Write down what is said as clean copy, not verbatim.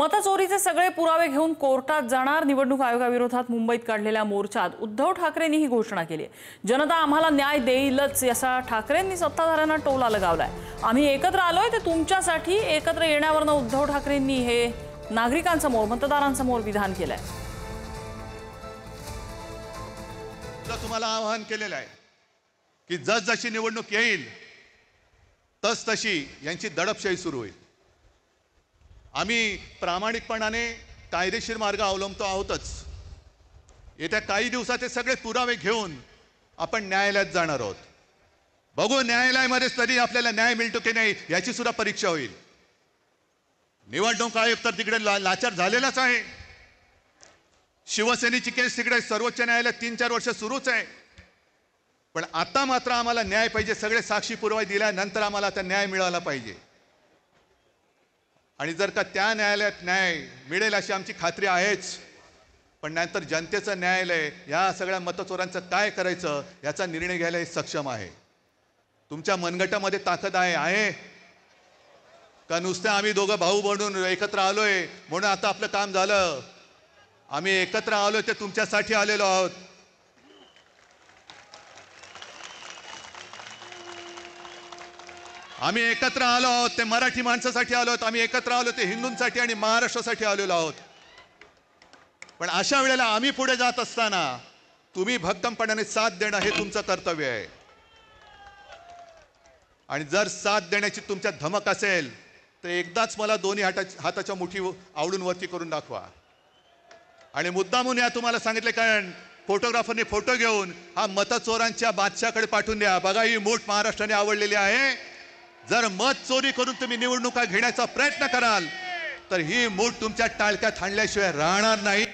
मतचोरीचे सगळे पुरावे घेऊन कोर्टात जाणार। निवडणूक आयोगाविरोधात मुंबईत काढलेल्या मोर्चात उद्धव ठाकरेंनी ही घोषणा केली। जनता आम्हाला न्याय देईलच असा ठाकरेंनी सत्ताधाऱ्यांना टोला लगावलाय। आम्ही एकत्र आलोय ते तुमच्यासाठी, एकत्र येण्यावरनं उद्धव ठाकरेंनी हे नागरिकांसमोर, मतदारांसमोर विधान केलंय। तुम्हाला आवाहन केलेलं आहे की जसजशी निवडणूक येईल तसतशी यांची दडपशाही सुरू होईल। आम्ही प्रामाणिकपणाने कायदेशीर मार्ग अवलंबतो आहोतच। येत्या काही दिवसात हे सगळे पुरावे घेऊन आपण न्यायालयात जाणार आहोत। बघू न्यायालयामध्ये तरी आपल्याला न्याय मिळतो की नाही याची सुद्धा परीक्षा होईल। निवडणूक आयोग तर तिकडे लाचार झालेलाच आहे। शिवसेनेची केस तिकडे सर्वोच्च न्यायालयात 3-4 वर्ष सुरूच आहे। पण आता मात्र आम्हाला न्याय पाहिजे। सगळे साक्षी पुरावे दिल्यानंतर आम्हाला आता न्याय मिळाला पाहिजे। आणि जर का त्या न्यायालयात न्याय मिळेल अशी आमची खात्री आहेच, पण नंतर जनतेचं न्यायालय या सगळ्या मतचोरांचं काय करायचं याचा निर्णय घ्यायला हे सक्षम आहे। तुमच्या मनगटामध्ये ताकद आहे का नुसते आम्ही दोघं भाऊ बनून एकत्र आलोय म्हणून आता आपलं काम झालं? आम्ही एकत्र आलोय ते तुमच्यासाठी आलेलो आहोत। आम्ही एकत्र आलो आहोत ते मराठी माणसासाठी आलो आहोत। आम्ही एकत्र आलो ते हिंदूंसाठी आणि महाराष्ट्रासाठी आलेलो आहोत। पण अशा वेळेला आम्ही पुढे जात असताना तुम्ही भक्कमपणाने साथ देणं हे तुमचं कर्तव्य आहे। आणि जर साथ देण्याची तुमच्यात धमक असेल तर एकदाच मला दोन्ही हाताच्या मुठी आवळून वरती करून दाखवा। आणि मुद्दामून या तुम्हाला सांगितले कारण फोटोग्राफरने फोटो घेऊन हा मतचोरांच्या बादशाहकडे पाठवून द्या। बघा ही मूठ महाराष्ट्राने आवडलेली आहे। जर मत चोरी करून तुम्ही निवडणुका घेण्याचा प्रयत्न कराल तर ही मूठ तुमच्या टाळक्यात हाणल्याशिवाय राहणार नाही।